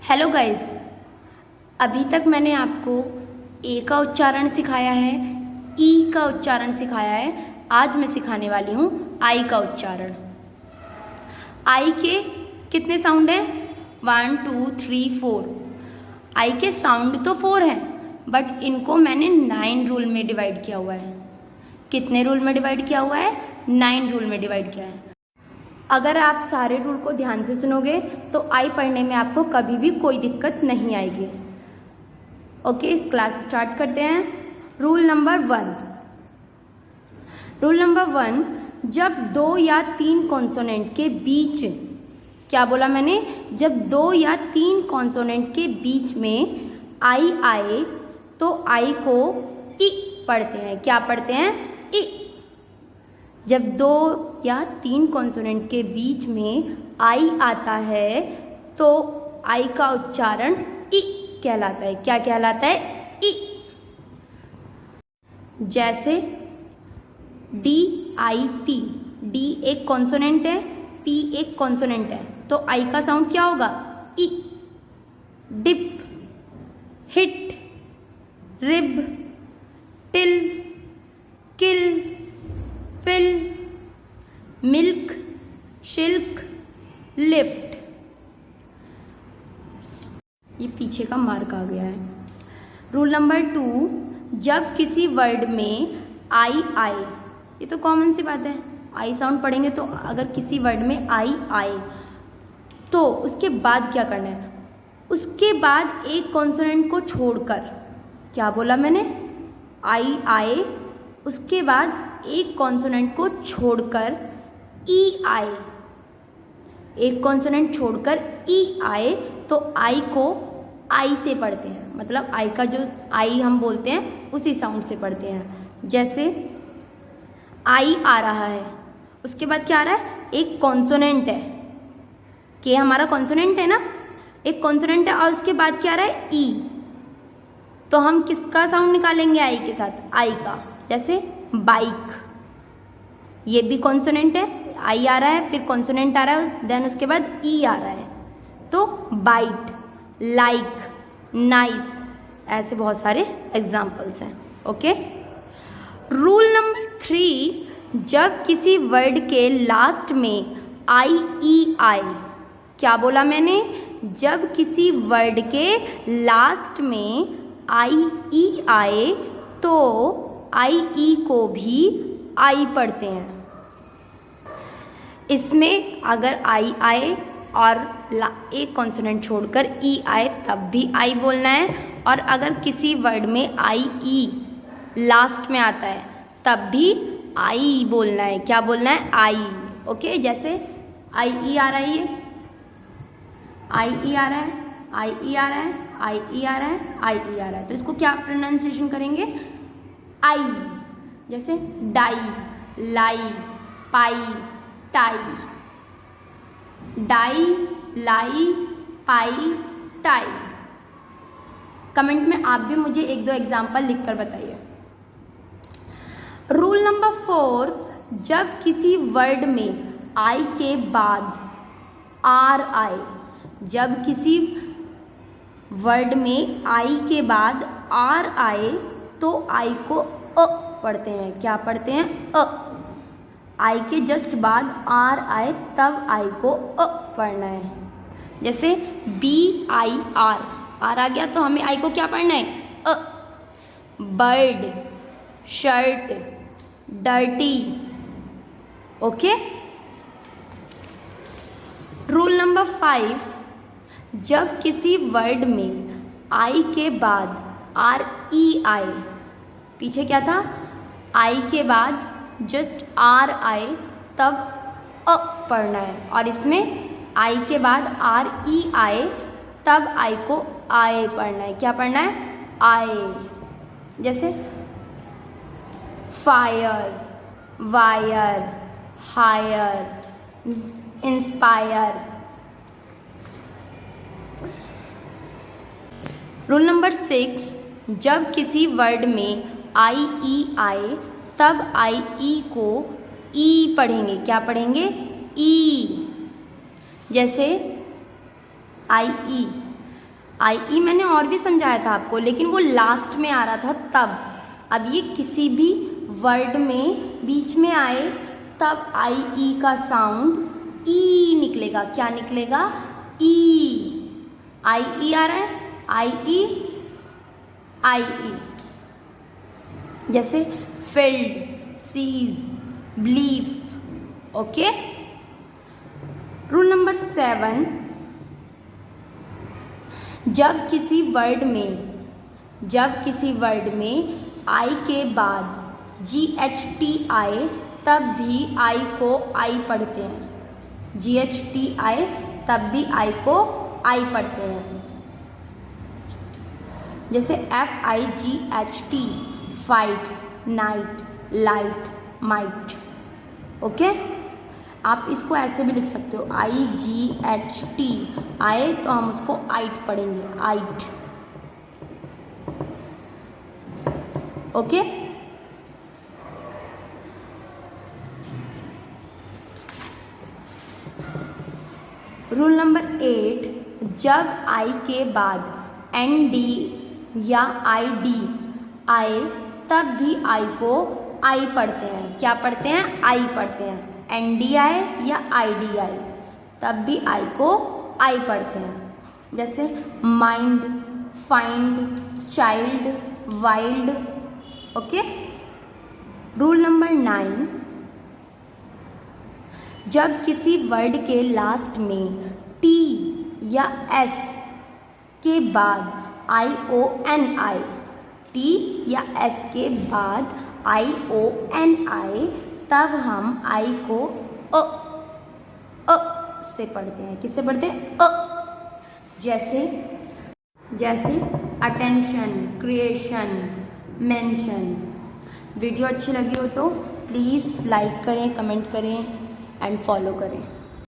Hello guys, अभी तक मैंने आपको ए का उच्चारण सिखाया है, ई का उच्चारण सिखाया है। आज मैं सिखाने वाली हूँ आई का उच्चारण। आई के कितने साउंड हैं? 1 2 3 4। आई के साउंड तो 4 हैं, बट इनको मैंने 9 रूल में डिवाइड किया हुआ है। कितने रूल में डिवाइड किया हुआ है? 9 रूल में डिवाइड किया है। अगर आप सारे रूल को ध्यान से सुनोगे तो आई पढ़ने में आपको कभी भी कोई दिक्कत नहीं आएगी। ओके, क्लास स्टार्ट करते हैं। Rule number 1। रूल नंबर 1, जब 2 या 3 कॉन्सोनेंट के बीच, क्या बोला मैंने? जब 2 या 3 कॉन्सोनेंट के बीच में आई आए तो आई को ई पढ़ते हैं। क्या पढ़ते हैं? ई। जब 2 या 3 कॉन्सोनेंट के बीच में आई आता है तो आई का उच्चारण ई कहलाता है। क्या कहलाता है? ई। जैसे डी आई पी, डी एक कॉन्सोनेंट है, पी एक कॉन्सोनेंट है, तो आई का साउंड क्या होगा? ई। डिप, हिट, रिब, टिल, किल, फिल, मिल्क, शिल्क, लिफ्ट। ये पीछे का मार्क आ गया है। रूल नंबर 2, जब किसी वर्ड में आई आए, ये तो कॉमन सी बात है, आई साउंड पढ़ेंगे तो अगर किसी वर्ड में आई आए तो उसके बाद क्या करना है? उसके बाद एक कॉन्सोनेंट को छोड़कर, क्या बोला मैंने? आई आए, उसके बाद एक कॉन्सोनेंट को छोड़कर ई आए, एक कॉन्सोनेंट छोड़कर ई आए तो आई को आई से पढ़ते हैं। मतलब आई का जो आई हम बोलते हैं उसी साउंड से पढ़ते हैं। जैसे आई आ रहा है, उसके बाद क्या आ रहा है? एक कॉन्सोनेंट है, के हमारा कॉन्सोनेंट है ना, एक कॉन्सोनेंट है और उसके बाद क्या आ रहा है? ई। तो हम किसका साउंड निकालेंगे आई के साथ? आई का। जैसे बाइक, ये भी कॉन्सोनेंट है, आई आ रहा है, फिर कॉन्सोनेंट आ रहा है, देन उसके बाद ई आ रहा है, तो बाइट, लाइक, नाइस, ऐसे बहुत सारे एग्जाम्पल्स हैं। ओके। रूल नंबर 3, जब किसी वर्ड के लास्ट में आई ई आए, क्या बोला मैंने? जब किसी वर्ड के लास्ट में आई ई आए तो आई ई को भी आई पढ़ते हैं। इसमें अगर आई आए और एक कॉन्सोनेंट छोड़कर ई आए तब भी आई बोलना है, और अगर किसी वर्ड में आई ई लास्ट में आता है तब भी आई बोलना है। क्या बोलना है? आई। ओके। जैसे आई ई आ रहा है, ये आई ई आ रहा है, आई ई आ रहा है, आई ई आ रहा है, आई ई आ रहा है, तो इसको क्या प्रोनाउंसिएशन करेंगे? आई। जैसे डाई, लाई, पाई, टाई, डाई, लाई, पाई, टाई। कमेंट में आप भी मुझे 1-2 एग्जाम्पल लिखकर बताइए। रूल नंबर 4, जब किसी वर्ड में आई के बाद आर आए, जब किसी वर्ड में आई के बाद आर आए तो आई को अ पढ़ते हैं। क्या पढ़ते हैं? अ। आई के जस्ट बाद आर आए तब आई को अ पढ़ना है। जैसे बी आई आर, आर आ गया तो हमें आई को क्या पढ़ना है? अ। Bird, shirt, dirty. Okay. Rule number 5, जब किसी वर्ड में आई के बाद आर ई आए, पीछे क्या था? आई के बाद जस्ट आर आए तब अ पढ़ना है, और इसमें आई के बाद आर ई आए तब आई को आए पढ़ना है। क्या पढ़ना है? आए। जैसे fire, wire, hire, inspire. Rule number 6, जब किसी वर्ड में आई ई आए तब आई ई को ई पढ़ेंगे। क्या पढ़ेंगे? ई। जैसे आई ई, आई ई मैंने और भी समझाया था आपको, लेकिन वो लास्ट में आ रहा था तब। अब ये किसी भी वर्ड में बीच में आए तब आई ई का साउंड ई निकलेगा। क्या निकलेगा? ई। आई ई आ रहा है, आई ई, आई ई। जैसे field, seize, believe. Okay. Rule number 7, जब किसी वर्ड में आई के बाद GHT आए तब भी आई को आई पढ़ते हैं। GHT आए तब भी आई को आई पढ़ते हैं। जैसे FIGHT, fight, night, light, might. Okay. आप इसको ऐसे भी लिख सकते हो, IGHT आए तो हम उसको आइट पढ़ेंगे, आइट। ओके। रूल नंबर 8, जब आई के बाद ND या ID आए तब भी आई को आई पढ़ते हैं। क्या पढ़ते हैं? आई पढ़ते हैं। ND आए या ID आए तब भी आई को आई पढ़ते हैं। जैसे mind, find, child, wild. Okay. Rule number 9, जब किसी वर्ड के लास्ट में T या S के बाद ION आए, T या S के बाद ION आए तब हम आई को अ से पढ़ते हैं। किससे पढ़ते हैं? अ। जैसे अटेंशन, क्रिएशन, मेंशन। वीडियो अच्छी लगी हो तो प्लीज़ लाइक करें, कमेंट करें एंड फॉलो करें।